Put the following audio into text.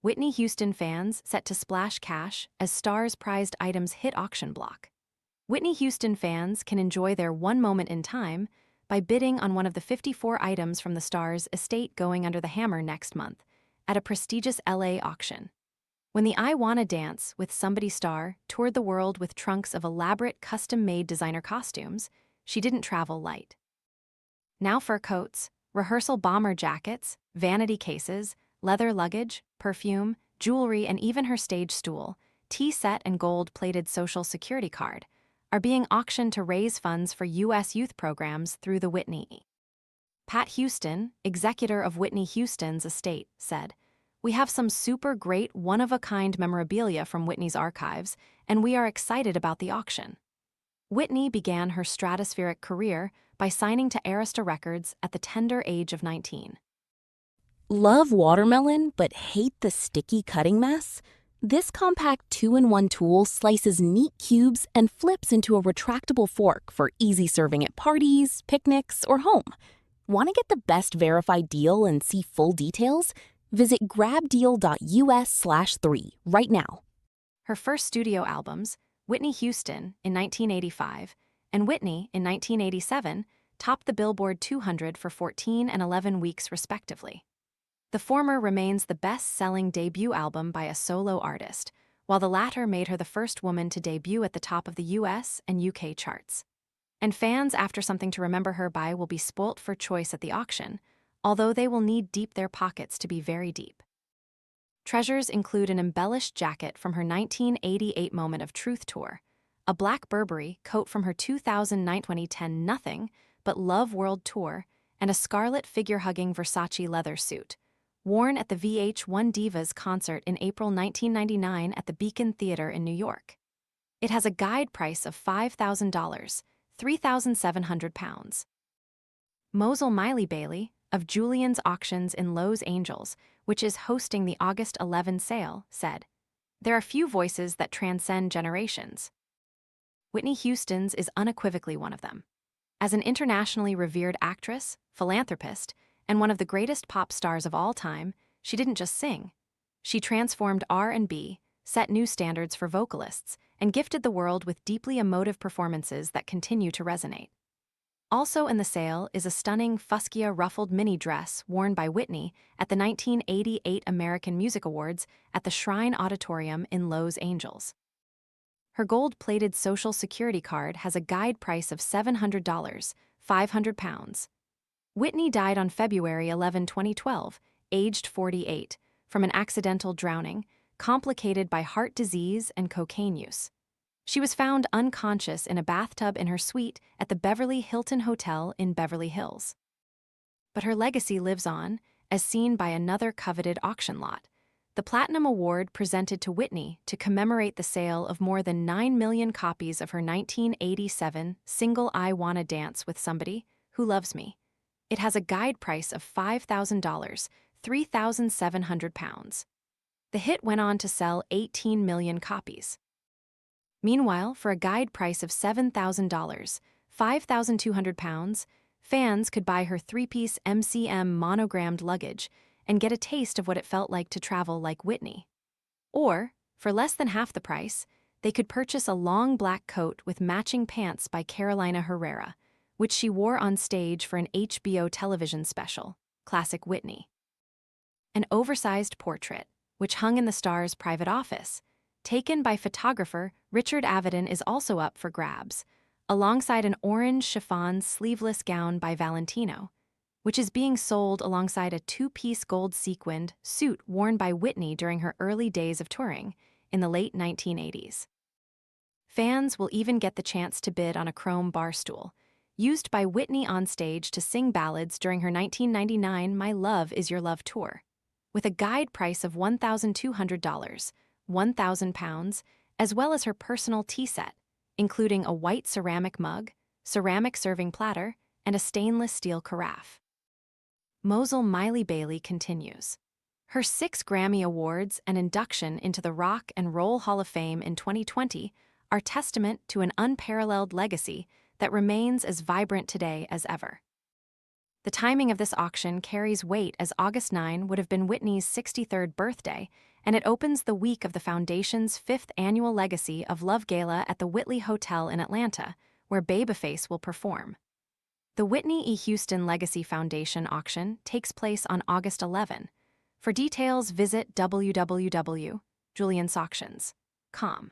Whitney Houston fans set to splash cash as stars' prized items hit auction block. Whitney Houston fans can enjoy their one moment in time by bidding on one of the 54 items from the star's estate going under the hammer next month at a prestigious LA auction. When the I Wanna Dance with Somebody star toured the world with trunks of elaborate custom-made designer costumes, she didn't travel light. Now fur coats, rehearsal bomber jackets, vanity cases, leather luggage, perfume, jewelry, and even her stage stool, tea set and gold-plated Social Security card are being auctioned to raise funds for U.S. youth programs through the Whitney E. Pat Houston, executor of Whitney Houston's estate, said, "We have some super great one-of-a-kind memorabilia from Whitney's archives, and we are excited about the auction." Whitney began her stratospheric career by signing to Arista Records at the tender age of 19. Love watermelon but hate the sticky cutting mess? This compact 2-in-1 tool slices neat cubes and flips into a retractable fork for easy serving at parties, picnics, or home. Want to get the best verified deal and see full details? Visit grabdeal.us/3 right now. Her first studio albums, Whitney Houston in 1985 and Whitney in 1987, topped the Billboard 200 for 14 and 11 weeks respectively. The former remains the best-selling debut album by a solo artist, while the latter made her the first woman to debut at the top of the US and UK charts. And fans after something to remember her by will be spoilt for choice at the auction, although they will need deep their pockets to be very deep. Treasures include an embellished jacket from her 1988 Moment of Truth tour, a black Burberry coat from her 2009-2010 Nothing But Love World tour, and a scarlet figure-hugging Versace leather suit, worn at the VH1 Divas concert in April 1999 at the Beacon Theater in New York. It has a guide price of $5,000, £3,700. Mosel Miley Bailey, of Julian's Auctions in Los Angeles, which is hosting the August 11 sale, said, "There are few voices that transcend generations. Whitney Houston's is unequivocally one of them. As an internationally revered actress, philanthropist, and one of the greatest pop stars of all time, she didn't just sing. She transformed R&B, set new standards for vocalists, and gifted the world with deeply emotive performances that continue to resonate." Also in the sale is a stunning fuchsia ruffled mini dress worn by Whitney at the 1988 American Music Awards at the Shrine Auditorium in Los Angeles. Her gold-plated Social Security card has a guide price of $700, £500. Whitney died on February 11, 2012, aged 48, from an accidental drowning, complicated by heart disease and cocaine use. She was found unconscious in a bathtub in her suite at the Beverly Hilton Hotel in Beverly Hills. But her legacy lives on, as seen by another coveted auction lot, the Platinum Award presented to Whitney to commemorate the sale of more than 9 million copies of her 1987 single I Wanna Dance with Somebody Who Loves Me. It has a guide price of $5,000, £3,700. The hit went on to sell 18 million copies. Meanwhile, for a guide price of $7,000, £5,200, fans could buy her three-piece MCM monogrammed luggage and get a taste of what it felt like to travel like Whitney. Or, for less than half the price, they could purchase a long black coat with matching pants by Carolina Herrera, which she wore on stage for an HBO television special, Classic Whitney. An oversized portrait, which hung in the star's private office, taken by photographer Richard Avedon, is also up for grabs, alongside an orange chiffon sleeveless gown by Valentino, which is being sold alongside a two-piece gold sequined suit worn by Whitney during her early days of touring in the late 1980s. Fans will even get the chance to bid on a chrome bar stool, used by Whitney on stage to sing ballads during her 1999 My Love Is Your Love tour, with a guide price of $1,200, £1,000, as well as her personal tea set, including a white ceramic mug, ceramic serving platter, and a stainless steel carafe. Mosel Miley Bailey continues. Her 6 Grammy Awards and induction into the Rock and Roll Hall of Fame in 2020 are testament to an unparalleled legacy that remains as vibrant today as ever. The timing of this auction carries weight as August 9 would have been Whitney's 63rd birthday, and it opens the week of the Foundation's 5th annual Legacy of Love Gala at the Whitley Hotel in Atlanta, where Babyface will perform. The Whitney E. Houston Legacy Foundation auction takes place on August 11. For details, visit www.juliansauctions.com.